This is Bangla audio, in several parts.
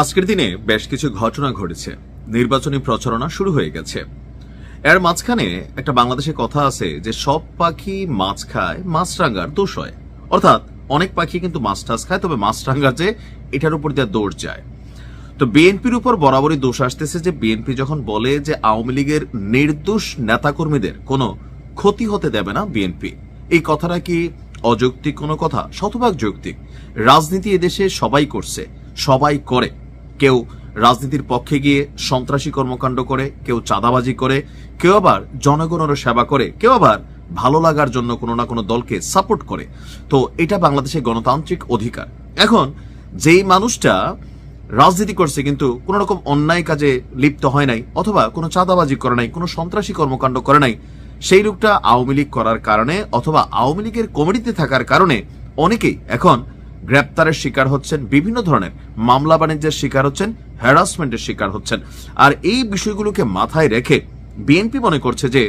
আজকের দিনে বেশ কিছু ঘটনা ঘটেছে। নির্বাচনী প্রচারণা শুরু হয়ে গেছে। এর মাঝখানে একটা বাংলাদেশে কথা আছে যে সব পাখি মাছ খায়, মাছরাঙ্গার দোষ হয়। অর্থাৎ অনেক পাখি কিন্তু মাছ টাছ খায়, তবে মাছরাঙ্গা যে এটার উপর দিয়ে দৌড় যায়। তো বিএনপির উপর বরাবরই দোষ আসতেছে যে বিএনপি যখন বলে যে আওয়ামী লীগের নির্দোষ নেতাকর্মীদের কোনো ক্ষতি হতে দেবে না বিএনপি, এই কথাটা কি অযৌক্তিক কোনো কথা? শতভাগ যৌক্তিক। রাজনীতি এদেশে সবাই করছে, সবাই করে। কেউ রাজনীতির পক্ষে গিয়ে সন্ত্রাসী কর্মকাণ্ড করে, কেউ চাঁদাবাজি করে, কেউ আবার জনগণের সেবা করে, কেউ আবার ভালো লাগার জন্য কোনো না কোনো দলকে সাপোর্ট করে। তো এটা বাংলাদেশের গণতান্ত্রিক অধিকার। এখন যেই মানুষটা রাজনীতি করছে কিন্তু কোন রকম অন্যায় কাজে লিপ্ত হয় নাই, অথবা কোনো চাঁদাবাজি করে নাই, কোনো সন্ত্রাসী কর্মকাণ্ড করে নাই, সেই লোকটা আওয়ামী লীগ করার কারণে অথবা আওয়ামী লীগের কমিটিতে থাকার কারণে অনেকেই এখন গ্রেপ্তারের শিকার হচ্ছেন, বিভিন্ন ধরনের মামলা বাণিজ্যের শিকার হচ্ছেন, হ্যারাসমেন্টের শিকার হচ্ছেন। আর এই বিষয়গুলোকে মাথায় রেখে বিএনপি মনে করছে যে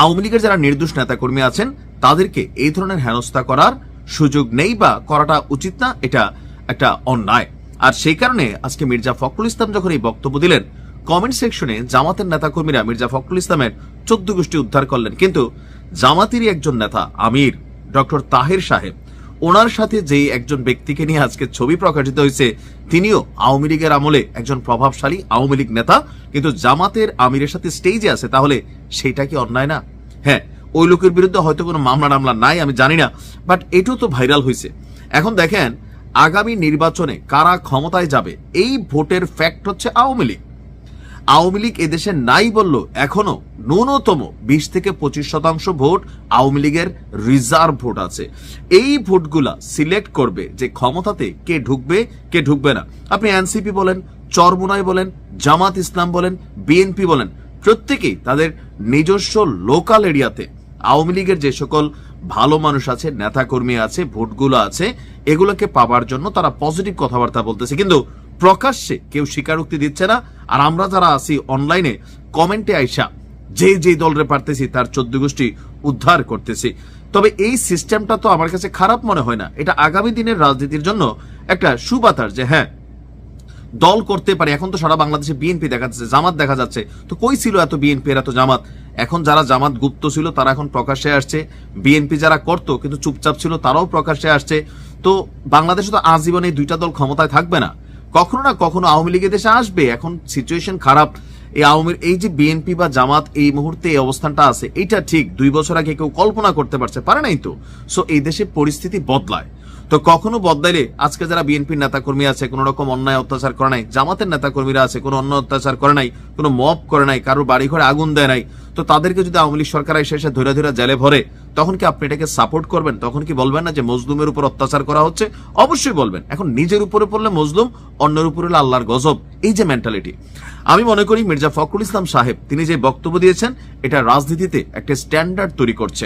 আওয়ামী লীগের যারা নির্দোষ নেতাকর্মী আছেন তাদেরকে এই ধরনের হেনস্থা করার সুযোগ নেই বা করাটা উচিত না, এটা একটা অন্যায়। আর সেই কারণে আজকে মির্জা ফখরুল ইসলাম যখন এই বক্তব্য দিলেন, কমেন্ট সেকশনে জামাতের নেতাকর্মীরা মির্জা ফখরুল ইসলামের 14 গোষ্ঠী উদ্ধার করলেন। কিন্তু জামাতেরই একজন নেতা আমির ডক্টর তাহের সাহেব, ওনার সাথে যে একজন ব্যক্তিকে নিয়ে আজকে ছবি প্রকাশিত হয়েছে, তিনিও আওয়ামী লীগের আমলে একজন প্রভাবশালী আওয়ামী লীগ নেতা, কিন্তু জামাতের আমিরের সাথে স্টেজে আছে, তাহলে সেটা কি অন্যায় না? হ্যাঁ, ওই লোকের বিরুদ্ধে হয়তো কোনো মামলা টামলা নাই, আমি জানি না, বাট এটাও তো ভাইরাল হয়েছে। এখন দেখেন, আগামী নির্বাচনে কারা ক্ষমতায় যাবে এই ভোটের ফ্যাক্ট হচ্ছে আওয়ামী লীগ। আওয়ামী লীগ এদেশে নাই বলল, এখনো ন্যূনতম 20 থেকে 25% ভোট আওয়ামী লীগের রিজার্ভ ভোট আছে। এই ভোটগুলা সিলেক্ট করবে যে ক্ষমতাতে কে ঢুকবে কে ঢুকবে না। আপনি এনসিপি বলেন, চরমোনাই বলেন, জামাত ইসলাম বলেন, বিএনপি বলেন, প্রত্যেকেই তাদের নিজস্ব লোকাল এরিয়াতে আওয়ামী লীগের যে সকল ভালো মানুষ আছে, নেতাকর্মী আছে, ভোটগুলো আছে, এগুলোকে পাবার জন্য তারা পজিটিভ কথাবার্তা বলতেছে, কিন্তু প্রকাশ্যে কেউ স্বীকারোক্তি দিচ্ছে না। আর আমরা যারা আছি অনলাইনে কমেন্টে আইসা যে দলরে পারতেছি তার 14 গোষ্ঠী উদ্ধার করতেছি। তবে এই সিস্টেমটা তো আমার কাছে খারাপ মনে হয় না। এটা আগামী দিনের রাজনীতির জন্য একটা সুবাতাস যে হ্যাঁ, দল করতে পারে। এখন তো সারা বাংলাদেশে বিএনপি দেখা যাচ্ছে, জামাত দেখা যাচ্ছে, তো কই ছিল এত বিএনপি এত জামাত? এখন যারা জামাত গুপ্ত ছিল তারা এখন প্রকাশ্যে আসছে, বিএনপি যারা করতো কিন্তু চুপচাপ ছিল তারাও প্রকাশ্যে আসছে। তো বাংলাদেশে তো আজীবন এই দুইটা দল ক্ষমতায় থাকবে না, কখনো না কখনো আওয়ামী লীগের দেশে আসবে। এখন সিচুয়েশন খারাপ। এই যে বিএনপি বা জামাত এই মুহূর্তে এই অবস্থানটা আছে, এটা ঠিক 2 বছর আগে কেউ কল্পনা করতে পারে নাই তো। সো এই দেশে পরিস্থিতি বদলায়, তো কখনো বদলাইলে আজকে যারা বিএনপির নেতাকর্মী আছে কোনো রকম অন্যায় অত্যাচার করে নাই, জামাতের নেতাকর্মীরা আছে কোনো অন্যায় অত্যাচার করে নাই, কোনো মব করে নাই, কারোর বাড়ি ঘরে আগুন দেয় নাই, তো তাদেরকে যদি আওয়ামী লীগ সরকার এসে ধরে ধরে জেলে ভরে, তখন কি আপনি এটাকে সাপোর্ট করবেন? তখন কি বলবেন না যে মজলুমের উপর অত্যাচার করা হচ্ছে? অবশ্যই বলবেন। এখন নিজের উপরে পড়লে মজলুম, অন্যের উপরে হলে আল্লাহর গজব, এই যে মেন্টালিটি। আমি মনে করি মির্জা ফখরুল ইসলাম সাহেব তিনি যে বক্তব্য দিয়েছেন এটা রাজনীতিতে একটা স্ট্যান্ডার্ড তৈরি করছে,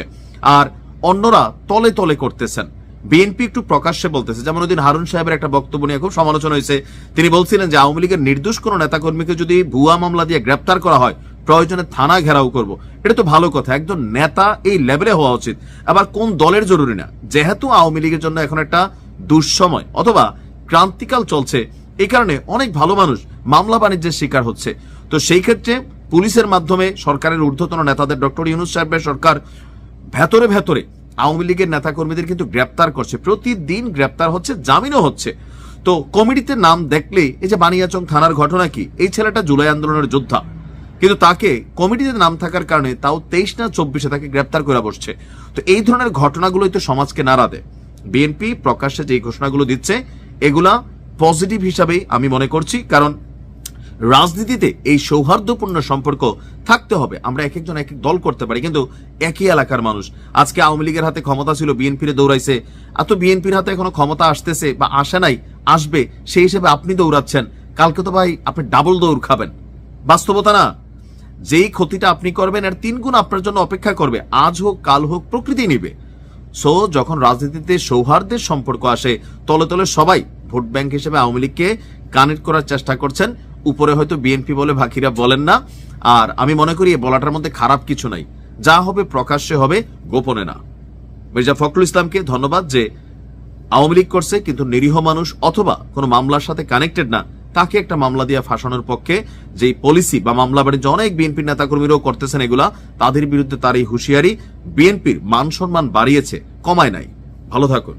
আর অন্যরা তলে তলে করতেছেন। বিএনপি একটু প্রকাশ্যে বলতেছে, যেমন ওইদিন হারুন সাহেবের একটা বক্তব্য নিয়ে খুব সমালোচনা হয়েছে। তিনি বলছিলেন যে আওয়ামী লীগের নির্দোষ কোন নেতাকর্মীকে যদি ভুয়া মামলা দিয়ে গ্রেপ্তার করা হয়, প্রয়োজনে থানা ঘেরাও করব। এটা তো ভালো কথা, একজন নেতা এই লেভেলে হওয়া উচিত। আবার কোন দলের জরুরি না, যেহেতু আওয়ামী লীগের জন্য এখন একটা দুঃসময় অথবা ক্রান্তিকাল চলছে, এই কারণে অনেক ভালো মানুষ মামলা বাণিজ্যের শিকার হচ্ছে। তো সেই ক্ষেত্রে পুলিশের মাধ্যমে সরকারের ঊর্ধ্বতন নেতাদের, ডক্টর ইউনূস সাহেবের সরকার ভেতরে ভেতরে আওয়ামী লীগের নেতাকর্মীদের কিন্তু গ্রেপ্তার করছে, প্রতিদিন গ্রেপ্তার হচ্ছে, জামিনও হচ্ছে। তো কমিটিতে নাম দেখলে, এই যে বানিয়াচং থানার ঘটনা কি, এই ছেলেটা জুলাই আন্দোলনের যোদ্ধা, কিন্তু তাকে কমিটিতে নাম থাকার কারণে তাও 23 না 24 তাকে গ্রেপ্তার করে বসছে। তো এই ধরনের ঘটনাগুলোই তো সমাজকে নাড়া দেয়। বিএনপি প্রকাশ্যে যে ঘোষণাগুলো দিচ্ছে এগুলা পজিটিভ হিসাবেই আমি মনে করছি, কারণ রাজনীতিতে এই সৌহার্দ্যপূর্ণ সম্পর্ক থাকতে হবে। আমরা এক একজন এক এক দল করতে পারি, কিন্তু একই এলাকার মানুষ। আজকে আওয়ামী লীগের হাতে ক্ষমতা ছিল, বিএনপির দৌড়াইছে, এত বিএনপির হাতে এখনো ক্ষমতা আসতেছে বা আসে নাই, আসবে, সেই হিসেবে আপনি দৌড়াচ্ছেন, কালকে তো ভাই আপনি ডাবল দৌড় খাবেন। বাস্তবতা না? যেই ক্ষতিটা আপনি করবেন এর 3 গুণ আপনার জন্য অপেক্ষা করবে, আজ হোক কাল হোক, প্রকৃতি নিবে। সো যখন রাজনীতিতে সৌহার্দ্যের সম্পর্ক আসে, তলে তলে সবাই ভোট ব্যাংক হিসেবে আওয়ামী লীগকে কানেক্ট করার চেষ্টা করছেন। উপরে হয়তো বিএনপি বলে বাকিরা বলেন না। আর আমি মনে করি এই বলাটার মধ্যে খারাপ কিছু নাই, যা হবে প্রকাশ্যে হবে, গোপনে না। মির্জা ফখরুল ইসলামকে ধন্যবাদ যে আওয়ামী লীগ করছে কিন্তু নিরীহ মানুষ অথবা কোনো মামলার সাথে কানেক্টেড না তাকে একটা মামলা দিয়ে ফাঁসানোর পক্ষে যেই পলিসি বা মামলা বাণিজ্য অনেক বিএনপির নেতাকর্মীরাও করতেছেন, এগুলা তাদের বিরুদ্ধে তার এই হুঁশিয়ারি বিএনপির মান সম্মান বাড়িয়েছে, কমায় নাই। ভালো থাকুন।